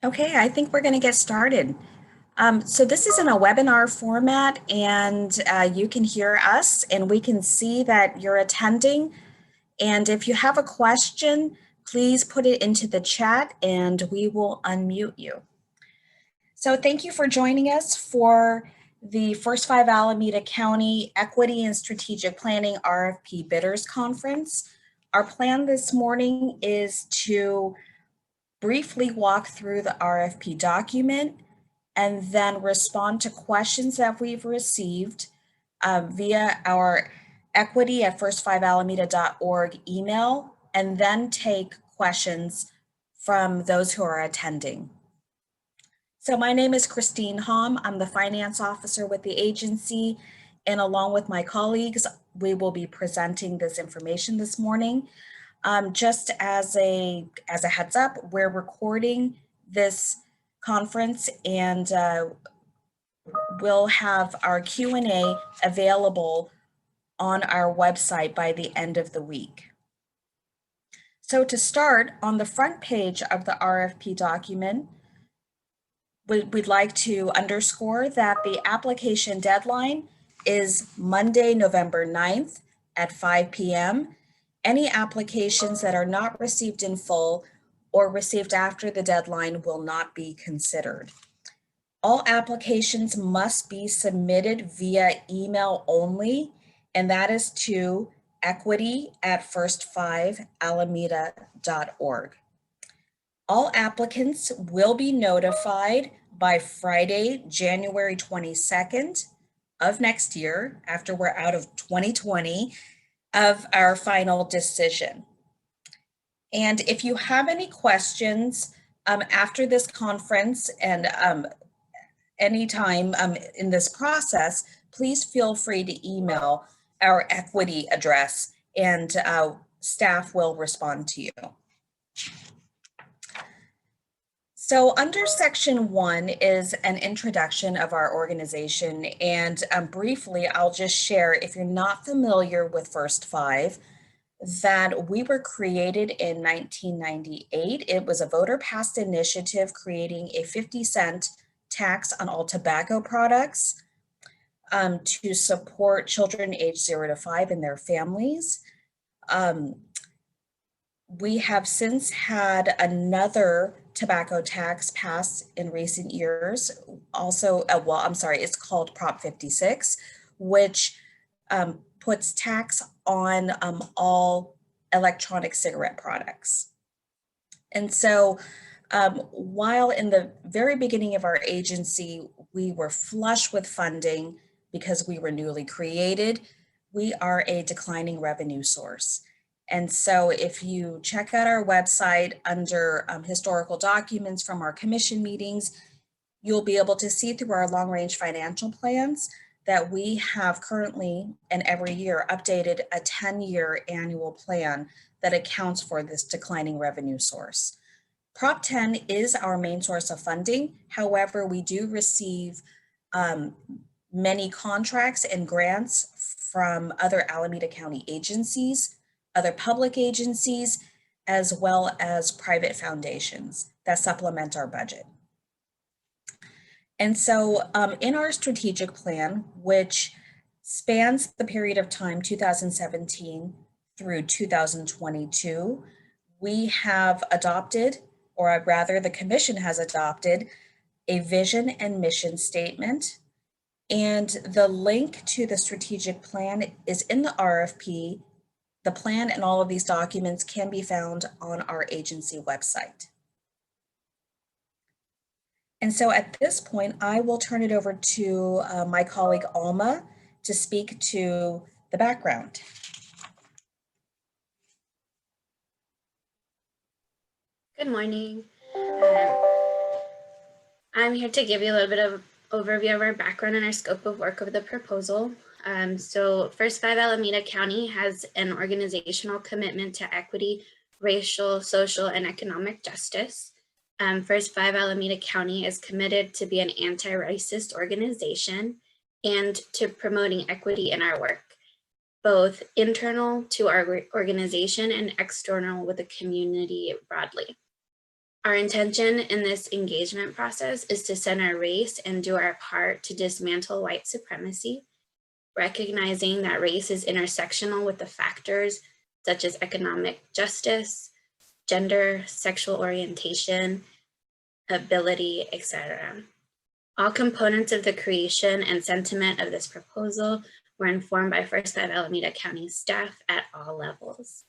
Okay, I think we're going to get started. So this is in a webinar format, and you can hear us, and we can see that you're attending. And if you have a question, please put it into the chat, and we will unmute you. So thank you for joining us for the First Five Alameda County Equity and Strategic Planning RFP Bidders Conference. Our plan this morning is to briefly walk through the RFP document and then respond to questions that we've received via our equity@first5alameda.org email, and then take questions from those who are attending. So my name is Christine Hom. I'm the finance officer with the agency, and along with my colleagues, we will be presenting this information this morning. Just as a heads up, we're recording this conference, and we'll have our Q&A available on our website by the end of the week. So to start, on the front page of the RFP document, we'd like to underscore that the application deadline is Monday, November 9th at 5 p.m. Any applications that are not received in full or received after the deadline will not be considered. All applications must be submitted via email only, and that is to equity@first5alameda.org. All applicants will be notified by Friday, January 22nd of next year, after we're out of 2020, of our final decision. And if you have any questions after this conference and anytime in this process, please feel free to email our equity address, and staff will respond to you. So under section 1 is an introduction of our organization, and briefly I'll just share, if you're not familiar with First Five, that we were created in 1998. It was a voter-passed initiative creating a 50-cent tax on all tobacco products to support children aged 0 to 5 and their families. We have since had another tobacco tax passed in recent years. Also, it's called Prop 56, which puts tax on all electronic cigarette products. And so while in the very beginning of our agency, we were flush with funding because we were newly created, we are a declining revenue source. And so if you check out our website under historical documents from our commission meetings, you'll be able to see through our long-range financial plans that we have currently and every year updated a 10-year annual plan that accounts for this declining revenue source. Prop 10 is our main source of funding. However, we do receive many contracts and grants from other Alameda County agencies, other public agencies, as well as private foundations that supplement our budget. And so in our strategic plan, which spans the period of time 2017 through 2022, we have adopted, or rather the commission has adopted, a vision and mission statement. And the link to the strategic plan is in the RFP. The plan and all of these documents can be found on our agency website. And so at this point, I will turn it over to my colleague Alma to speak to the background. Good morning. I'm here to give you a little bit of overview of our background and our scope of work of the proposal. So First Five Alameda County has an organizational commitment to equity, racial, social, and economic justice. First Five Alameda County is committed to be an anti-racist organization and to promoting equity in our work, both internal to our organization and external with the community broadly. Our intention in this engagement process is to center race and do our part to dismantle white supremacy, recognizing that race is intersectional with the factors such as economic justice, gender, sexual orientation, ability, etc. All components of the creation and sentiment of this proposal were informed by First 5 Alameda County staff at all levels.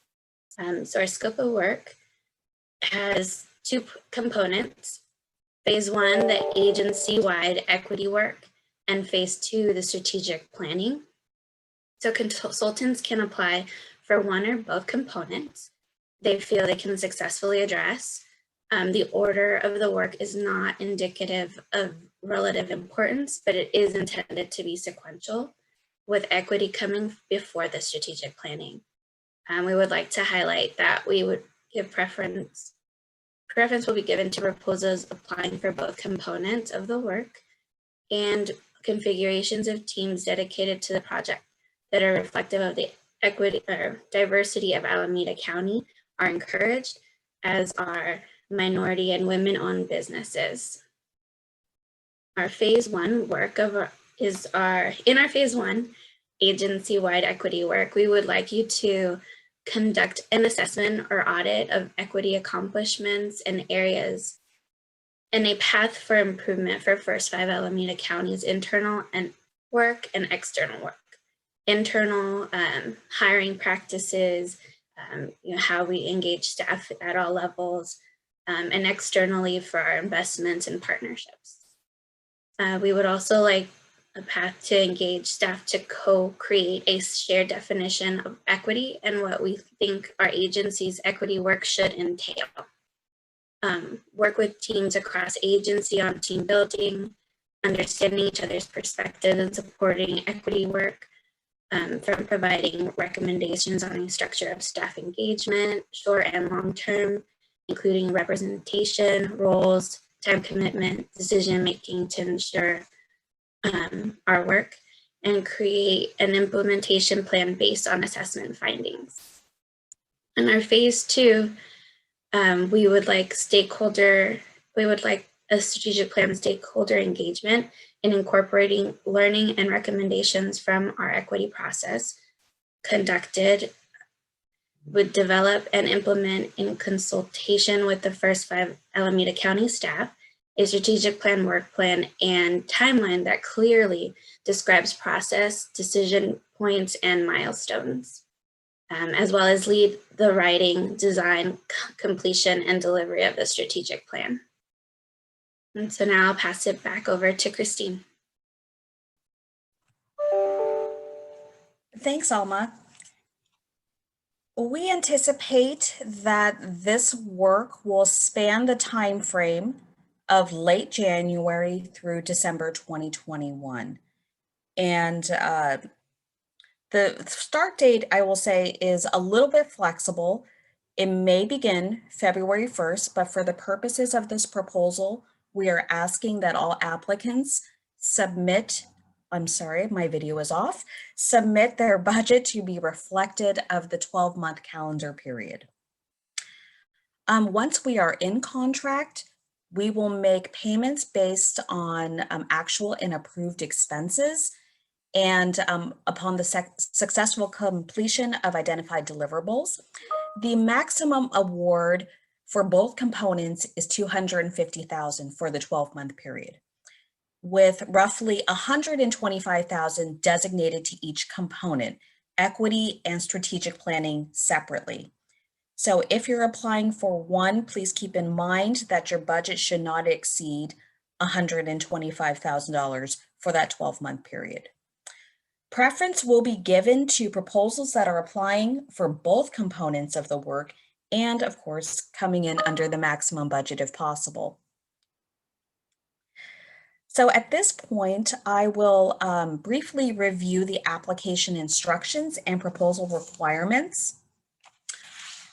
So our scope of work has two components. Phase 1, the agency-wide equity work, and Phase 2, the strategic planning. So consultants can apply for one or both components they feel they can successfully address. The order of the work is not indicative of relative importance, but it is intended to be sequential, with equity coming before the strategic planning. We would like to highlight that we would give preference will be given to proposals applying for both components of the work and configurations of teams dedicated to the project that are reflective of the equity or diversity of Alameda County are encouraged, as are minority and women-owned businesses. Our Phase 1 work in our Phase 1 agency-wide equity work, we would like you to conduct an assessment or audit of equity accomplishments and areas and a path for improvement for First 5 Alameda County's internal and work and external work. Internal hiring practices, how we engage staff at all levels, and externally for our investments and partnerships. We would also like a path to engage staff to co-create a shared definition of equity and what we think our agency's equity work should entail. Work with teams across agency on team building, understanding each other's perspectives and supporting equity work, from providing recommendations on the structure of staff engagement, short and long term, including representation, roles, time commitment, decision-making to ensure our work, and create an implementation plan based on assessment findings. In our Phase 2, we would like a strategic plan stakeholder engagement in incorporating learning and recommendations from our equity process conducted, would develop and implement in consultation with the First 5 Alameda County staff a strategic plan, work plan, and timeline that clearly describes process, decision points, and milestones, as well as lead the writing, design, completion, and delivery of the strategic plan. And so now I'll pass it back over to Christine. Thanks, Alma. We anticipate that this work will span the time frame of late January through December 2021. And the start date, I will say, is a little bit flexible. It may begin February 1st, but for the purposes of this proposal, we are asking that all applicants submit their budget to be reflected of the 12-month calendar period. Once we are in contract, we will make payments based on actual and approved expenses and upon the successful completion of identified deliverables. The maximum award for both components is $250,000 for the 12-month period, with roughly $125,000 designated to each component, equity and strategic planning separately. So if you're applying for one, please keep in mind that your budget should not exceed $125,000 for that 12-month period. Preference will be given to proposals that are applying for both components of the work and, of course, coming in under the maximum budget if possible. So at this point, I will briefly review the application instructions and proposal requirements.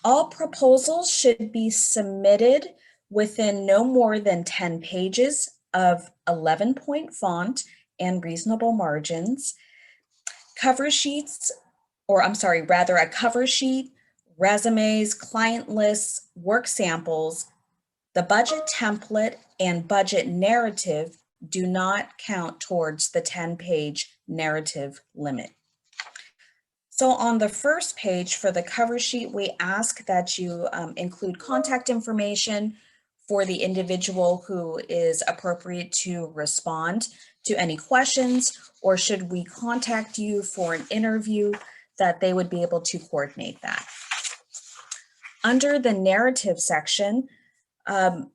All proposals should be submitted within no more than 10 pages of 11-point font and reasonable margins. A cover sheet, resumes, client lists, work samples, The budget template and budget narrative do not count towards the 10-page narrative limit. So on the first page for the cover sheet, we ask that you include contact information for the individual who is appropriate to respond to any questions, or should we contact you for an interview, that they would be able to coordinate that. Under the narrative section,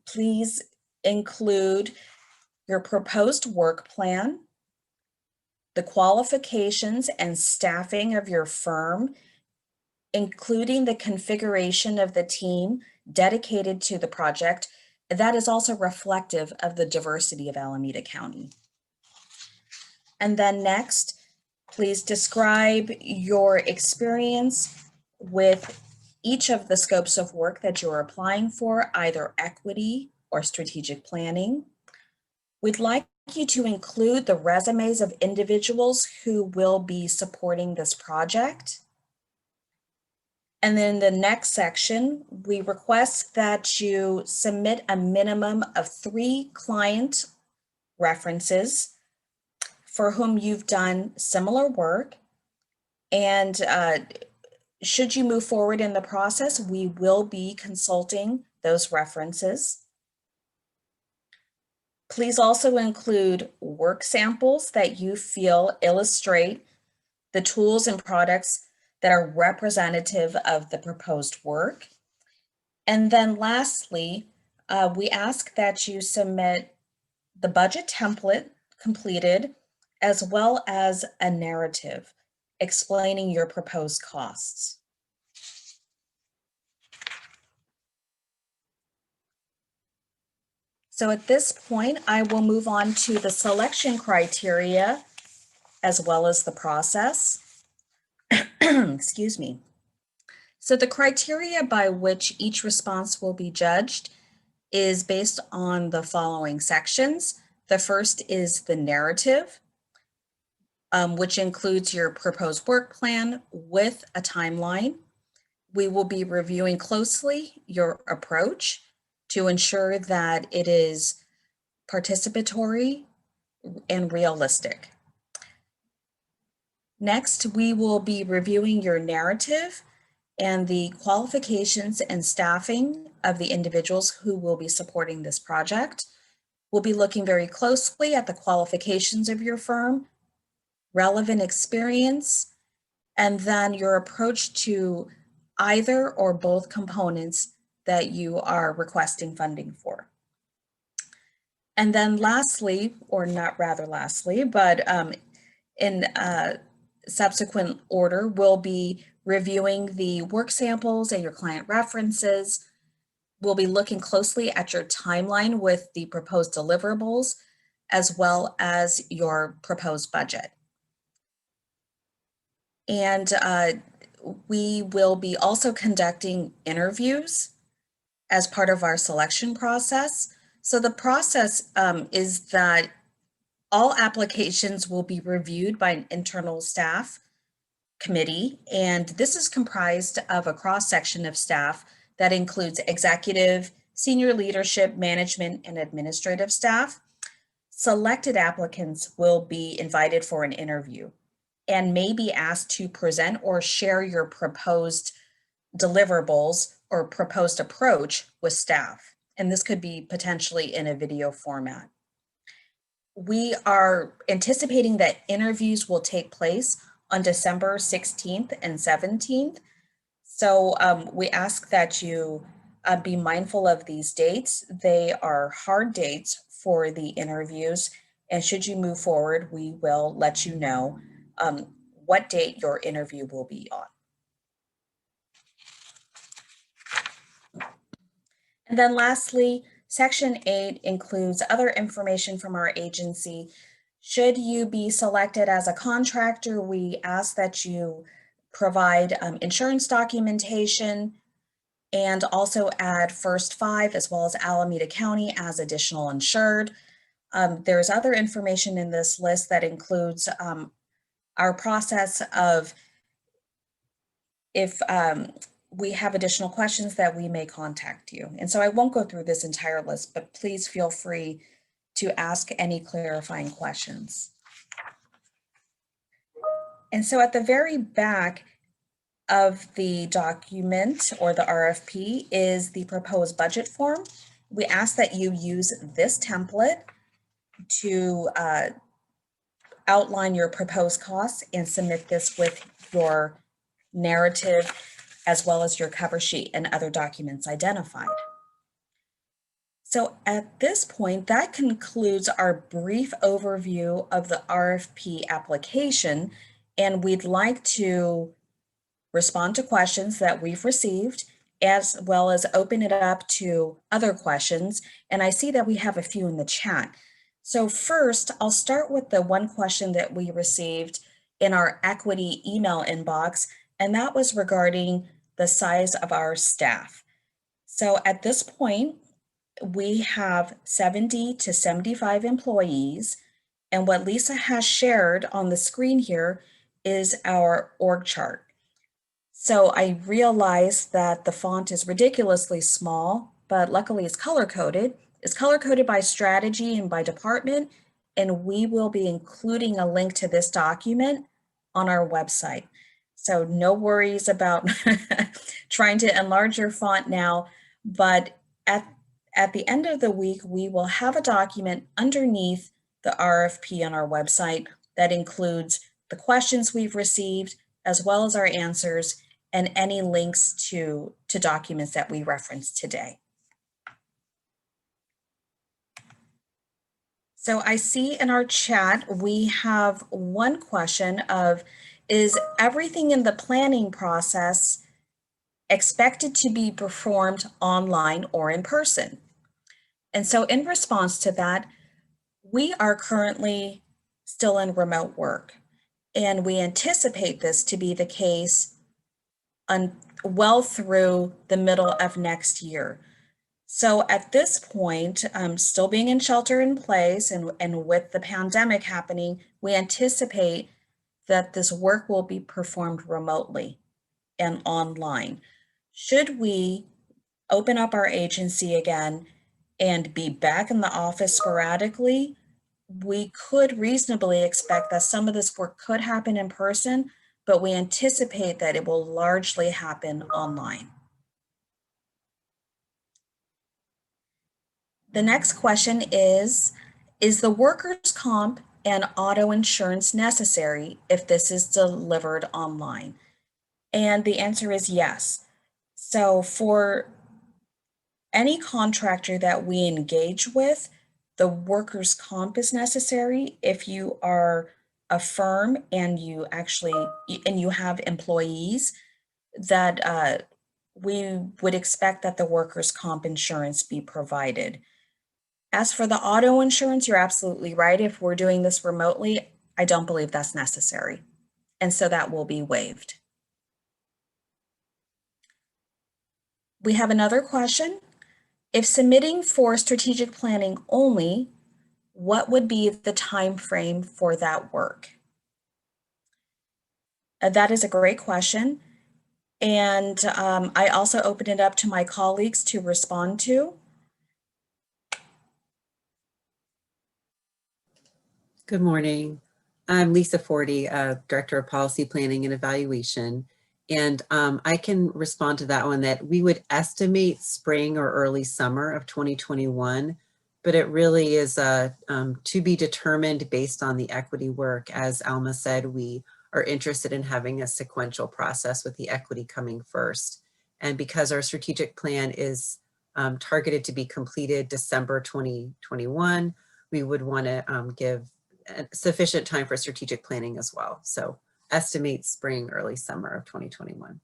please include your proposed work plan, the qualifications and staffing of your firm, including the configuration of the team dedicated to the project that is also reflective of the diversity of Alameda County. And then next, please describe your experience with each of the scopes of work that you're applying for, either equity or strategic planning. We'd like you to include the resumes of individuals who will be supporting this project. And then the next section, we request that you submit a minimum of 3 client references for whom you've done similar work. And should you move forward in the process, we will be consulting those references. Please also include work samples that you feel illustrate the tools and products that are representative of the proposed work. And then lastly, we ask that you submit the budget template completed, as well as a narrative explaining your proposed costs. So at this point, I will move on to the selection criteria as well as the process. Excuse me. So the criteria by which each response will be judged is based on the following sections. The first is the narrative, which includes your proposed work plan with a timeline. We will be reviewing closely your approach to ensure that it is participatory and realistic. Next, we will be reviewing your narrative and the qualifications and staffing of the individuals who will be supporting this project. We'll be looking very closely at the qualifications of your firm, relevant experience, and then your approach to either or both components that you are requesting funding for. And then lastly, or not rather lastly, but in subsequent order, we'll be reviewing the work samples and your client references. We'll be looking closely at your timeline with the proposed deliverables, as well as your proposed budget. And we will be also conducting interviews as part of our selection process. So the process is that all applications will be reviewed by an internal staff committee, and this is comprised of a cross-section of staff that includes executive, senior leadership, management, and administrative staff. Selected applicants will be invited for an interview and may be asked to present or share your proposed deliverables or proposed approach with staff. And this could be potentially in a video format. We are anticipating that interviews will take place on December 16th and 17th. So we ask that you be mindful of these dates. They are hard dates for the interviews. And should you move forward, we will let you know what date your interview will be on. And then lastly, Section 8 includes other information from our agency. Should you be selected as a contractor, we ask that you provide insurance documentation and also add First 5 as well as Alameda County as additional insured. There's other information in this list that includes our process of if we have additional questions that we may contact you. And so I won't go through this entire list, but please feel free to ask any clarifying questions. And so at the very back of the document or the RFP is the proposed budget form. We ask that you use this template to outline your proposed costs and submit this with your narrative as well as your cover sheet and other documents identified. So at this point, that concludes our brief overview of the RFP application, and we'd like to respond to questions that we've received, as well as open it up to other questions. And I see that we have a few in the chat. So first, I'll start with the one question that we received in our equity email inbox, and that was regarding the size of our staff. So at this point, we have 70 to 75 employees, and what Lisa has shared on the screen here is our org chart. So I realize that the font is ridiculously small, but luckily it's color-coded. It's color-coded by strategy and by department, and we will be including a link to this document on our website. So no worries about trying to enlarge your font now, but at the end of the week, we will have a document underneath the RFP on our website that includes the questions we've received, as well as our answers, and any links to documents that we referenced today. So I see in our chat, we have one question of, is everything in the planning process expected to be performed online or in person? And so in response to that, we are currently still in remote work, and we anticipate this to be the case well through the middle of next year. So at this point, still being in shelter in place and with the pandemic happening, we anticipate that this work will be performed remotely and online. Should we open up our agency again and be back in the office sporadically, we could reasonably expect that some of this work could happen in person, but we anticipate that it will largely happen online. The next question is the workers' comp and auto insurance necessary if this is delivered online? And the answer is yes. So for any contractor that we engage with, the workers' comp is necessary. If you are a firm and you have employees, that we would expect that the workers' comp insurance be provided. As for the auto insurance, you're absolutely right. If we're doing this remotely, I don't believe that's necessary. And so that will be waived. We have another question. If submitting for strategic planning only, what would be the time frame for that work? That is a great question. And I also opened it up to my colleagues to respond to. Good morning. I'm Lisa Forty, Director of Policy Planning and Evaluation. And I can respond to that one that we would estimate spring or early summer of 2021, but it really is to be determined based on the equity work. As Alma said, we are interested in having a sequential process with the equity coming first. And because our strategic plan is targeted to be completed December 2021, we would want to give sufficient time for strategic planning as well. So estimate spring, early summer of 2021.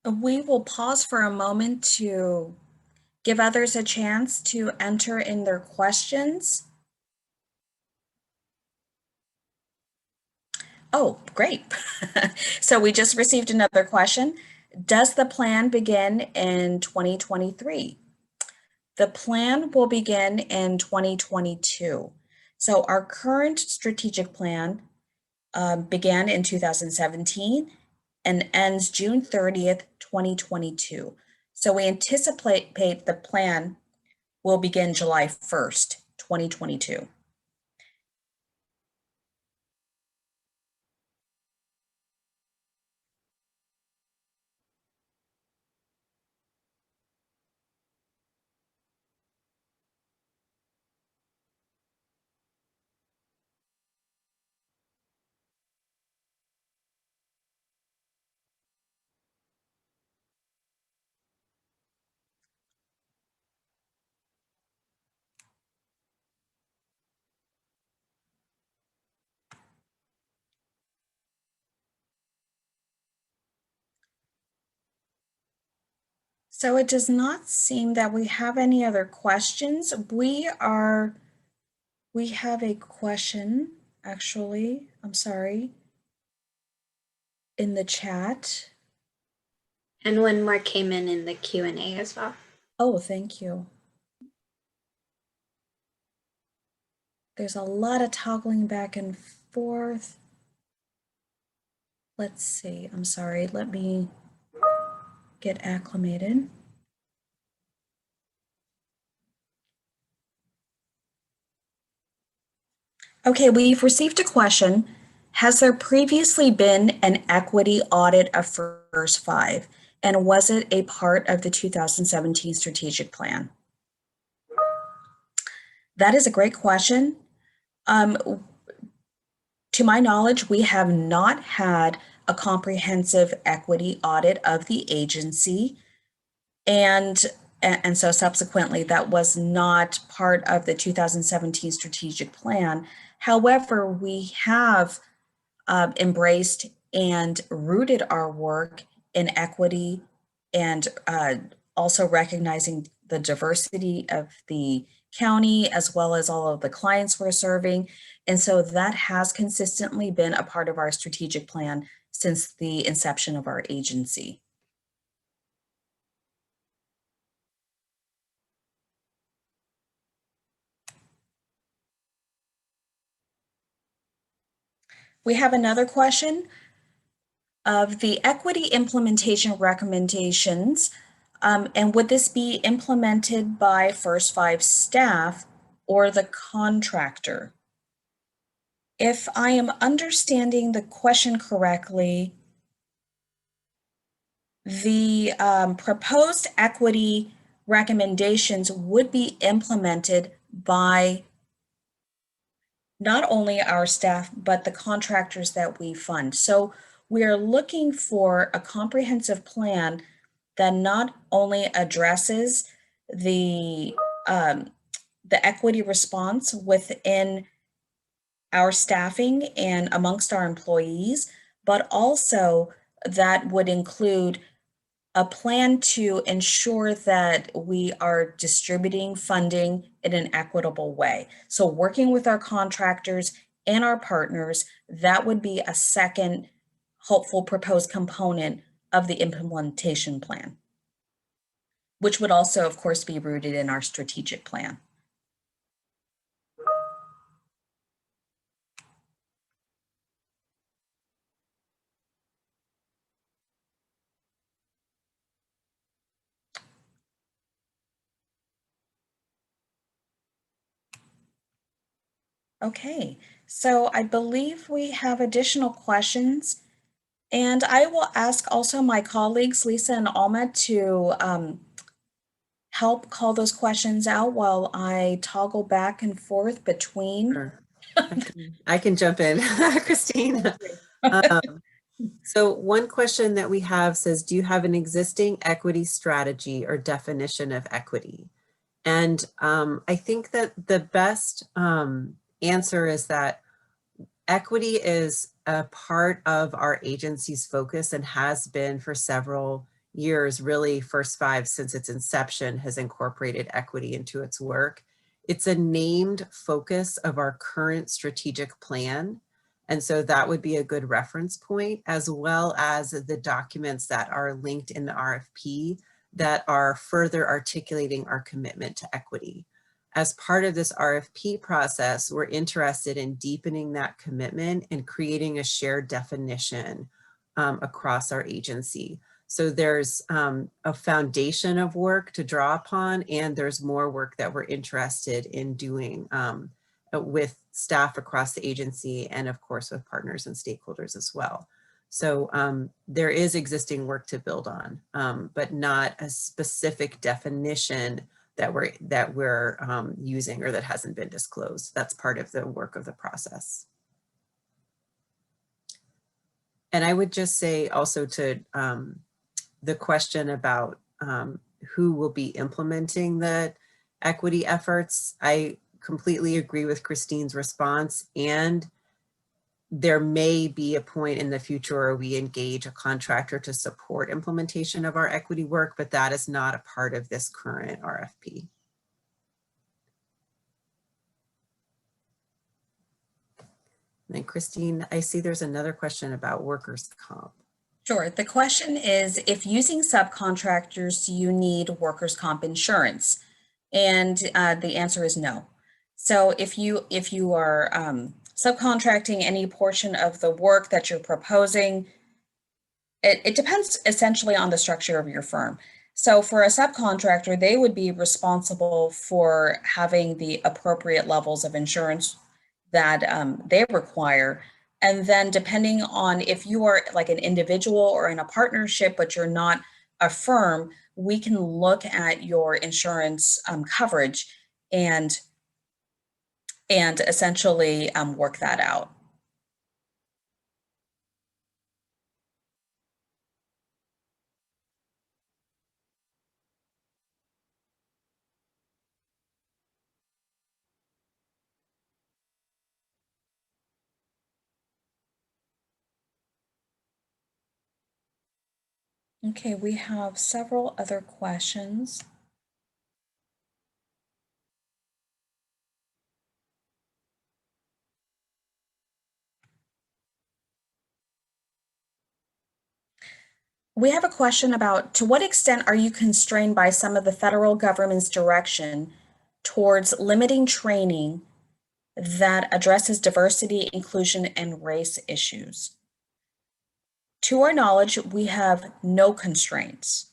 We will pause for a moment to give others a chance to enter in their questions. Oh, great. So we just received another question. Does the plan begin in 2023? The plan will begin in 2022. So our current strategic plan began in 2017 and ends June 30th, 2022. So we anticipate the plan will begin July 1st, 2022. So it does not seem that we have any other questions. We have a question, actually, I'm sorry, in the chat. And one more came in the Q&A as well. Oh, thank you. There's a lot of toggling back and forth. Let's see, I'm sorry, let me get acclimated. Okay, we've received a question. Has there previously been an equity audit of First Five? And was it a part of the 2017 strategic plan? That is a great question. To my knowledge, we have not had a comprehensive equity audit of the agency. And so subsequently, that was not part of the 2017 strategic plan. However, we have embraced and rooted our work in equity and also recognizing the diversity of the county as well as all of the clients we're serving. And so that has consistently been a part of our strategic plan since the inception of our agency. We have another question of the equity implementation recommendations. And would this be implemented by First Five staff or the contractor? If I am understanding the question correctly, the proposed equity recommendations would be implemented by not only our staff, but the contractors that we fund. So we're looking for a comprehensive plan that not only addresses the equity response within our staffing and amongst our employees, but also that would include a plan to ensure that we are distributing funding in an equitable way. So working with our contractors and our partners, that would be a second hopeful proposed component of the implementation plan, which would also, of course, be rooted in our strategic plan. Okay, so I believe we have additional questions, and I will ask also my colleagues, Lisa and Alma, to help call those questions out while I toggle back and forth between. Sure. I can jump in, Christine. So one question that we have says, do you have an existing equity strategy or definition of equity? And I think that the best answer is that equity is a part of our agency's focus and has been for several years. Really, First Five, since its inception, has incorporated equity into its work. It's a named focus of our current strategic plan. And so that would be a good reference point, as well as the documents that are linked in the RFP that are further articulating our commitment to equity. As part of this RFP process, we're interested in deepening that commitment and creating a shared definition across our agency. So there's a foundation of work to draw upon, and there's more work that we're interested in doing with staff across the agency and of course with partners and stakeholders as well. So there is existing work to build on, but not a specific definition that we're using or that hasn't been disclosed. That's part of the work of the process. And I would just say also to the question about who will be implementing the equity efforts, I completely agree with Christine's response, and there may be a point in the future where we engage a contractor to support implementation of our equity work, but that is not a part of this current RFP. And then Christine, I see there's another question about workers' comp. Sure. The question is, if using subcontractors, do you need workers' comp insurance? And the answer is no. So if you are subcontracting any portion of the work that you're proposing, it depends essentially on the structure of your firm. So for a subcontractor, they would be responsible for having the appropriate levels of insurance that they require. And then depending on if you are like an individual or in a partnership, but you're not a firm, we can look at your insurance coverage and essentially work that out. Okay, we have several other questions. We have a question about, to what extent are you constrained by some of the federal government's direction towards limiting training that addresses diversity, inclusion, and race issues? To our knowledge, we have no constraints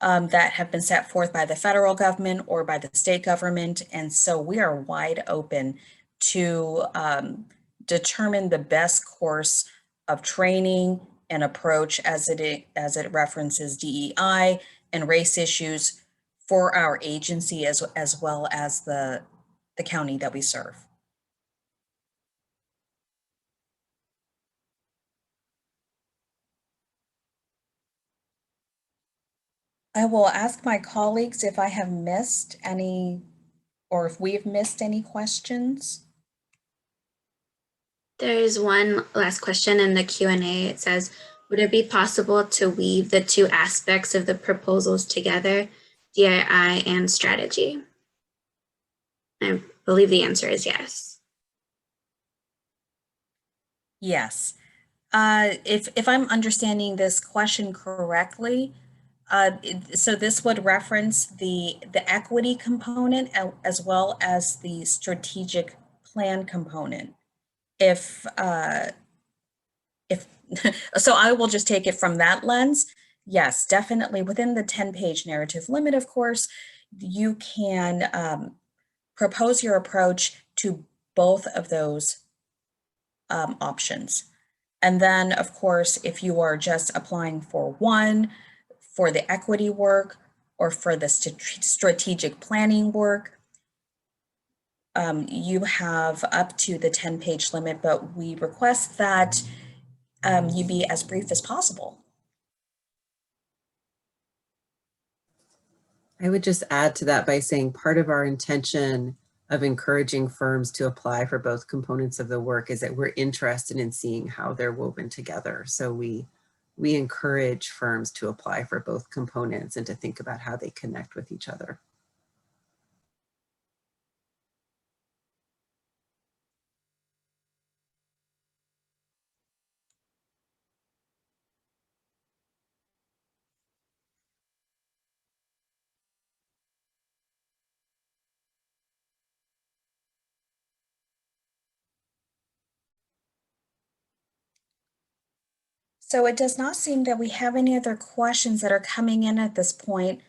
that have been set forth by the federal government or by the state government. And so we are wide open to determine the best course of training and approach as it references DEI and race issues for our agency as well as the county that we serve. I will ask my colleagues if I have missed any, or if we've missed any questions. There is one last question in the Q&A. It says, would it be possible to weave the two aspects of the proposals together, DII and strategy? I believe the answer is yes. Yes. If I'm understanding this question correctly, so this would reference the equity component as well as the strategic plan component. If so, I will just take it from that lens. Yes, definitely within the 10-page narrative limit, of course, you can propose your approach to both of those options. And then, of course, if you are just applying for one, for the equity work or for the strategic planning work, you have up to the 10-page limit, but we request that you be as brief as possible. I would just add to that by saying part of our intention of encouraging firms to apply for both components of the work is that we're interested in seeing how they're woven together. So we encourage firms to apply for both components and to think about how they connect with each other. So it does not seem that we have any other questions that are coming in at this point.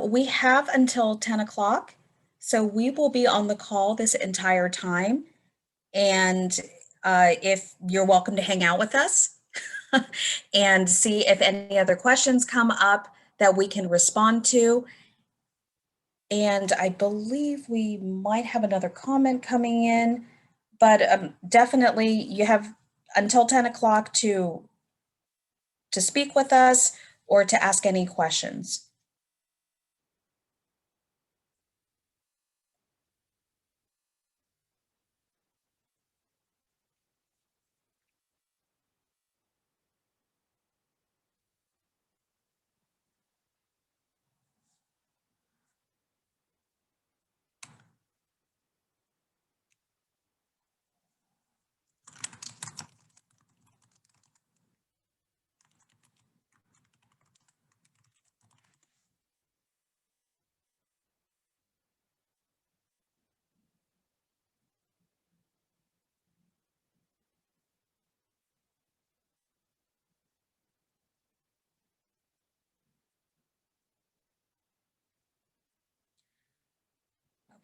We have until 10 o'clock, so we will be on the call this entire time. And if you're welcome to hang out with us and see if any other questions come up that we can respond to. And I believe we might have another comment coming in, but definitely you have until 10 o'clock to speak with us or to ask any questions.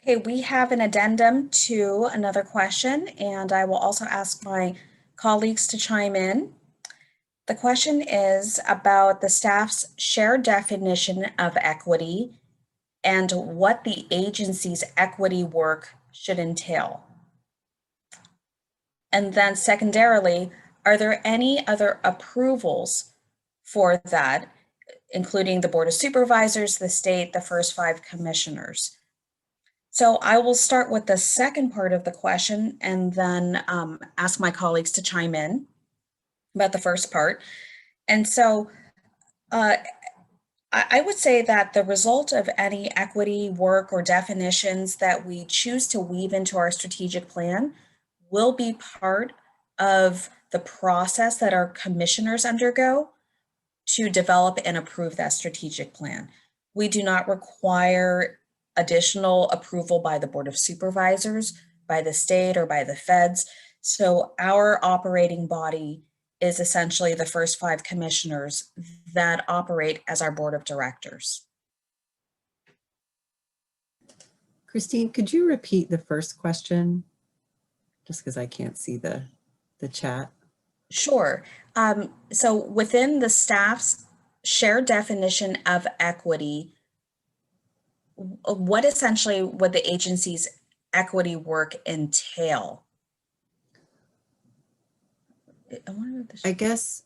Okay, we have an addendum to another question, and I will also ask my colleagues to chime in. The question is about the staff's shared definition of equity and what the agency's equity work should entail. And then secondarily, are there any other approvals for that, including the Board of Supervisors, the state, the first 5 commissioners? So I will start with the second part of the question and then ask my colleagues to chime in about the first part. And so I would say that the result of any equity work or definitions that we choose to weave into our strategic plan will be part of the process that our commissioners undergo to develop and approve that strategic plan. We do not require additional approval by the Board of Supervisors, by the state, or by the feds. So our operating body is essentially the first 5 commissioners that operate as our board of directors. Christine, could you repeat the first question? Just because I can't see the chat. Sure. So within the staff's shared definition of equity, what essentially would the agency's equity work entail? I guess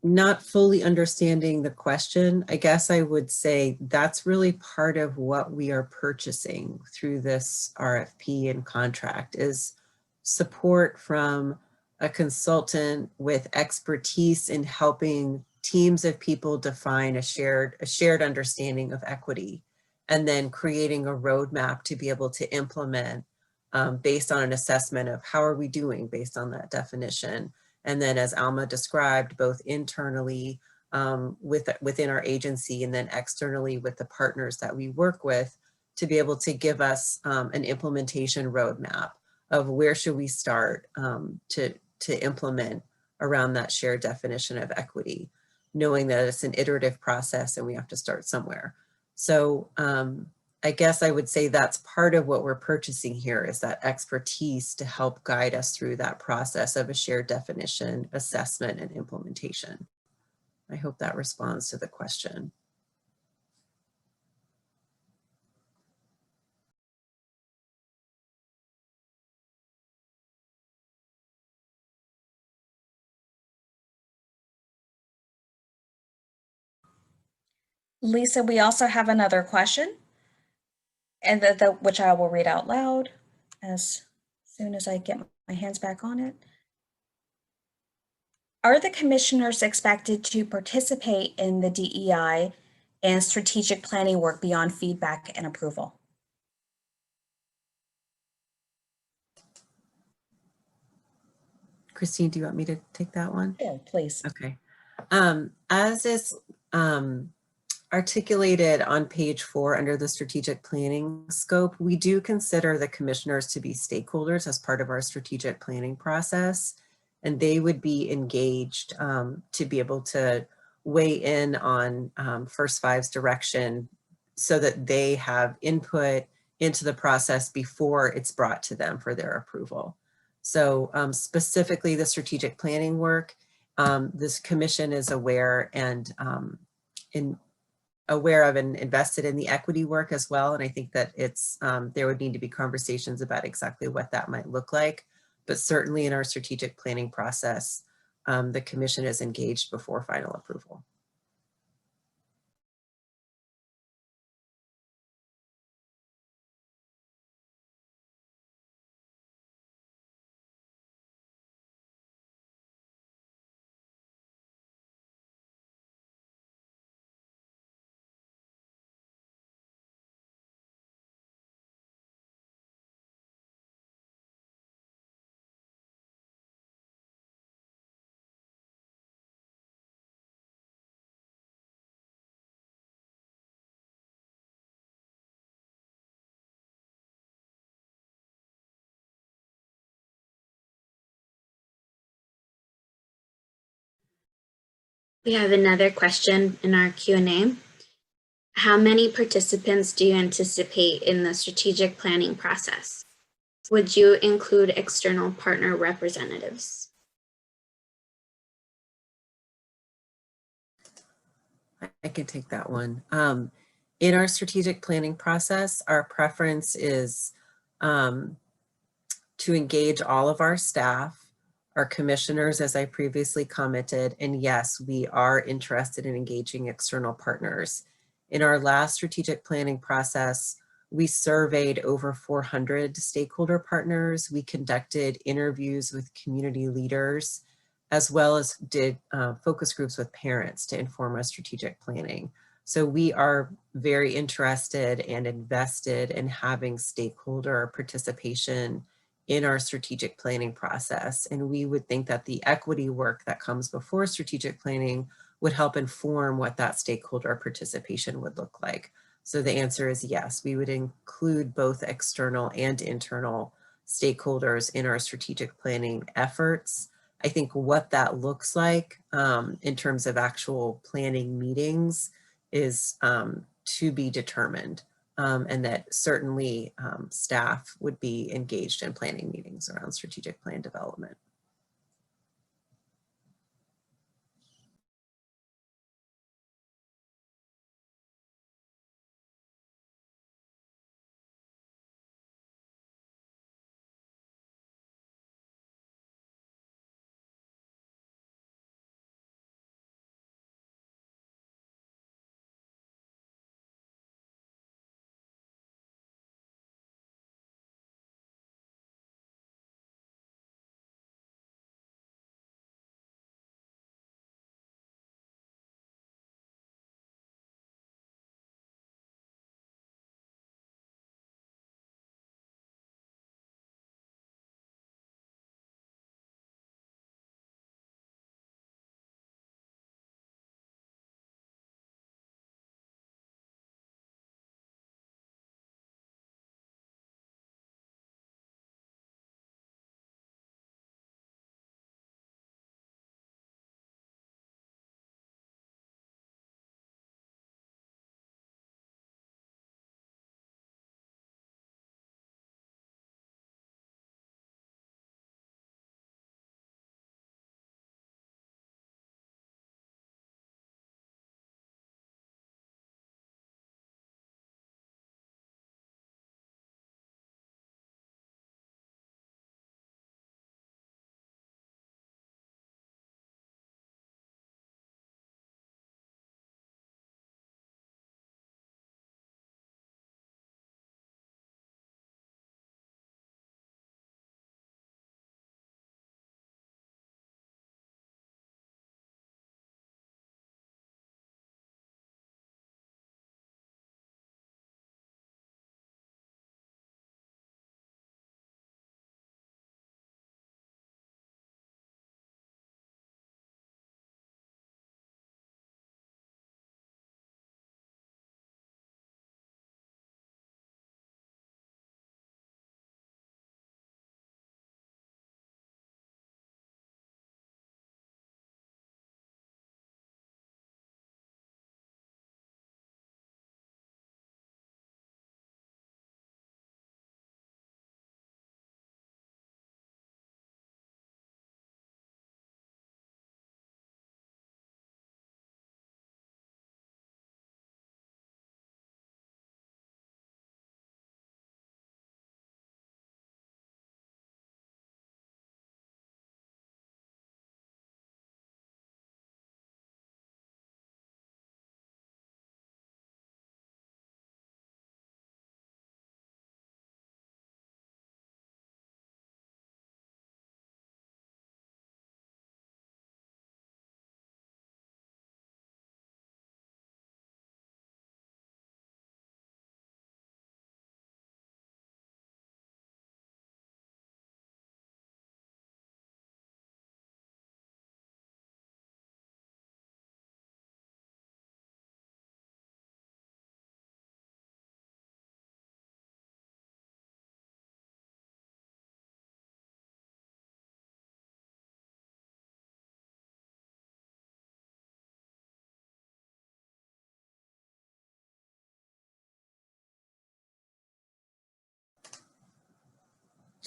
not fully understanding the question, I guess I would say that's really part of what we are purchasing through this RFP and contract is support from a consultant with expertise in helping teams of people define a shared understanding of equity, and then creating a roadmap to be able to implement based on an assessment of how are we doing based on that definition. And then as Alma described, both internally within our agency and then externally with the partners that we work with to be able to give us an implementation roadmap of where should we start to implement around that shared definition of equity, knowing that it's an iterative process and we have to start somewhere. So I guess I would say that's part of what we're purchasing here is that expertise to help guide us through that process of a shared definition, assessment, and implementation. I hope that responds to the question. Lisa, we also have another question, and which I will read out loud as soon as I get my hands back on it. Are the commissioners expected to participate in the DEI and strategic planning work beyond feedback and approval? Christine, do you want me to take that one? Yeah, please. Okay. As is articulated on page 4 under the strategic planning scope, we do consider the commissioners to be stakeholders as part of our strategic planning process. and they would be engaged to be able to weigh in on First Five's direction so that they have input into the process before it's brought to them for their approval. So specifically the strategic planning work, this commission is aware and aware of and invested in the equity work as well. And I think that it's there would need to be conversations about exactly what that might look like. But certainly in our strategic planning process, the commission is engaged before final approval. We have another question in our Q&A. How many participants do you anticipate in the strategic planning process? Would you include external partner representatives? I can take that one. In our strategic planning process, our preference is to engage all of our staff, our commissioners, as I previously commented, and yes, we are interested in engaging external partners. In our last strategic planning process, we surveyed over 400 stakeholder partners. We conducted interviews with community leaders, as well as did focus groups with parents to inform our strategic planning. So we are very interested and invested in having stakeholder participation in our strategic planning process. And we would think that the equity work that comes before strategic planning would help inform what that stakeholder participation would look like. So the answer is yes, we would include both external and internal stakeholders in our strategic planning efforts. I think what that looks like in terms of actual planning meetings is to be determined. And that certainly staff would be engaged in planning meetings around strategic plan development.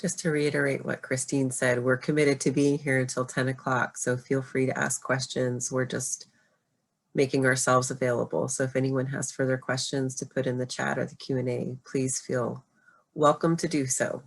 Just to reiterate what Christine said, we're committed to being here until 10 o'clock, so feel free to ask questions. We're just making ourselves available. So if anyone has further questions to put in the chat or the Q&A, please feel welcome to do so.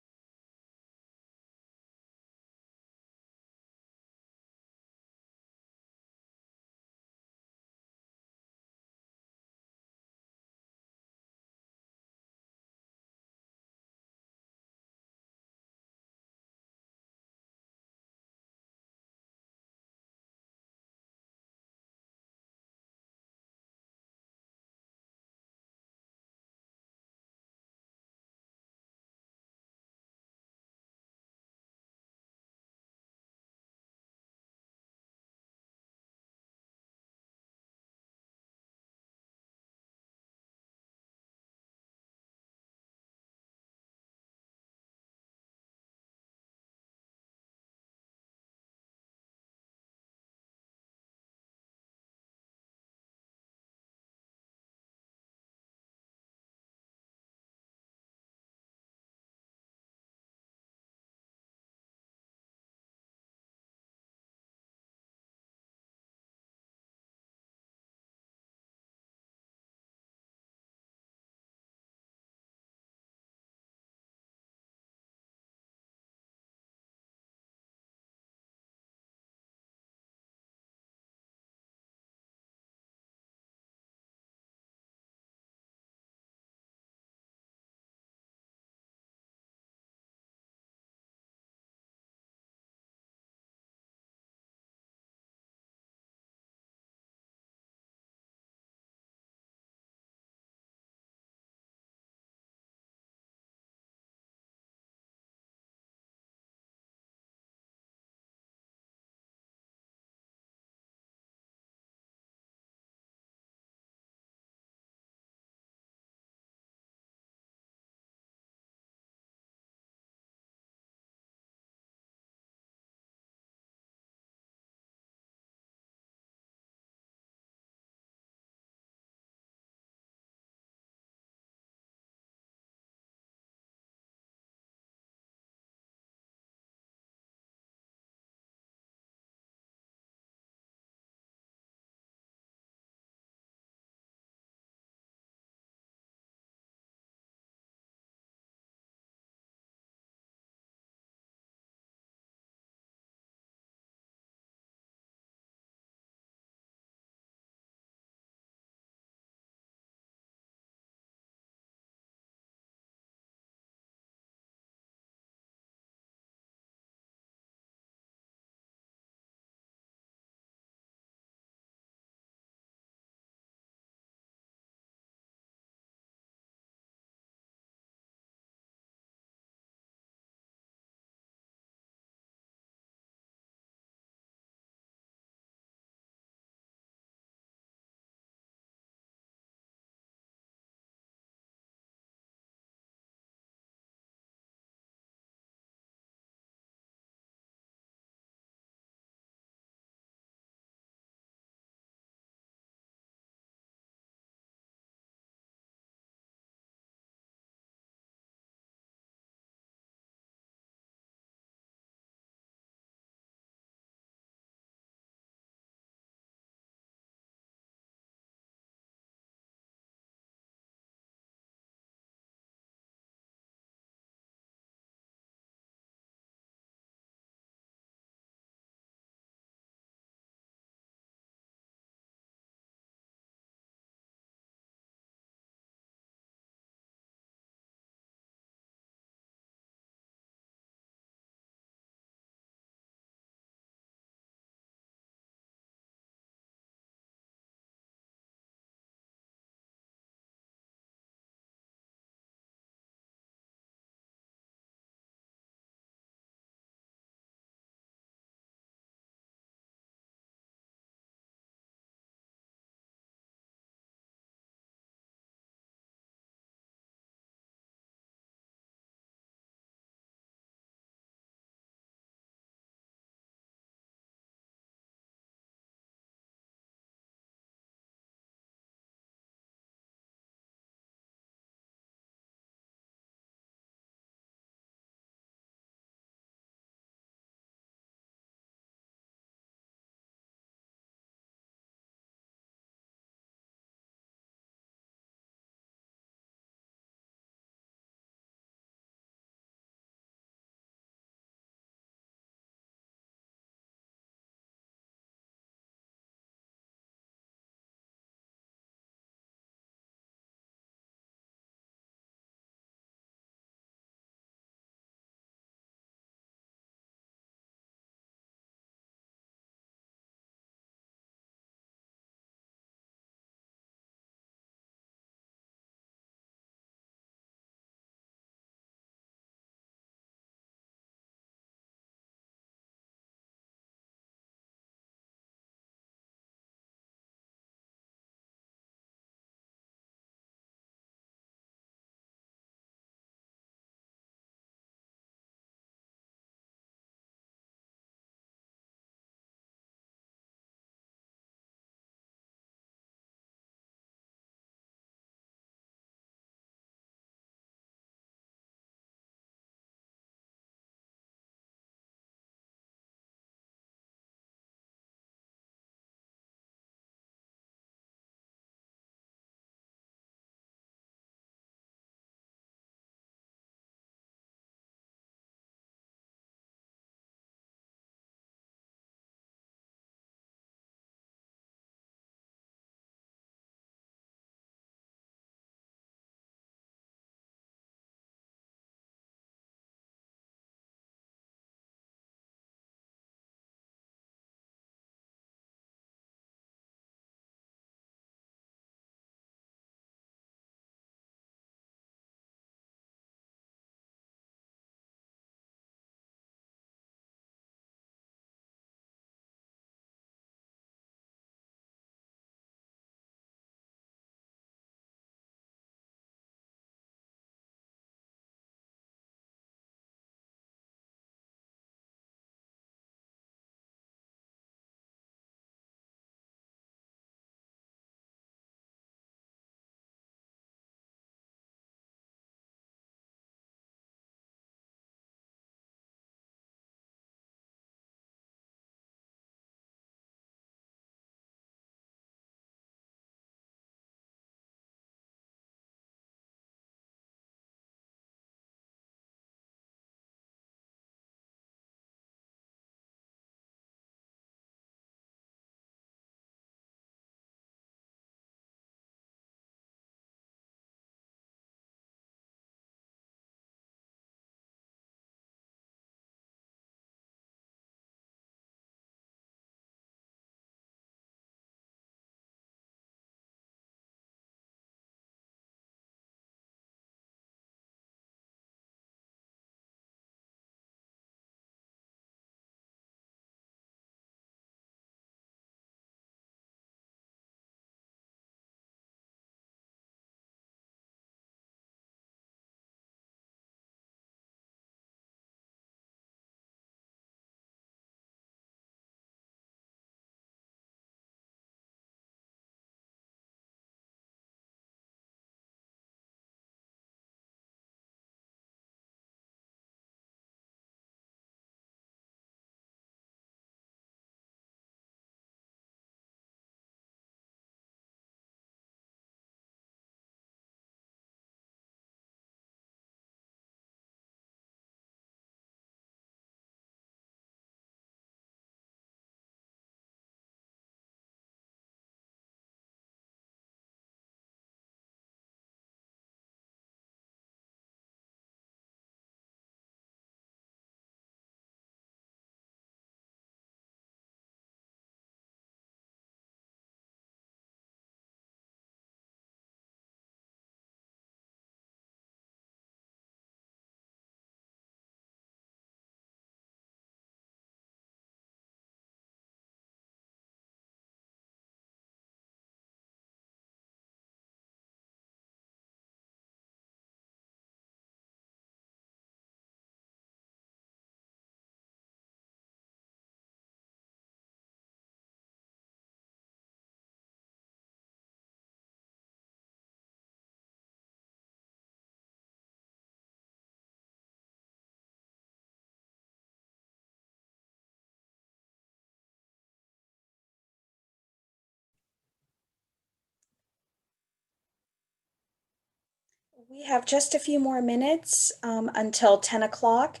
We have just a few more minutes until 10 o'clock.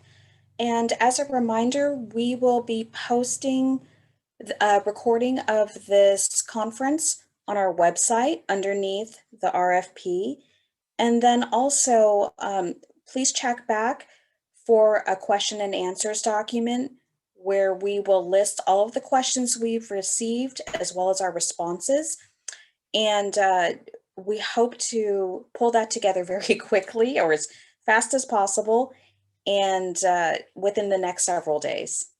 And as a reminder, we will be posting a recording of this conference on our website underneath the RFP. And then also, please check back for a question and answers document where we will list all of the questions we've received as well as our responses. And we hope to pull that together very quickly or as fast as possible and within the next several days.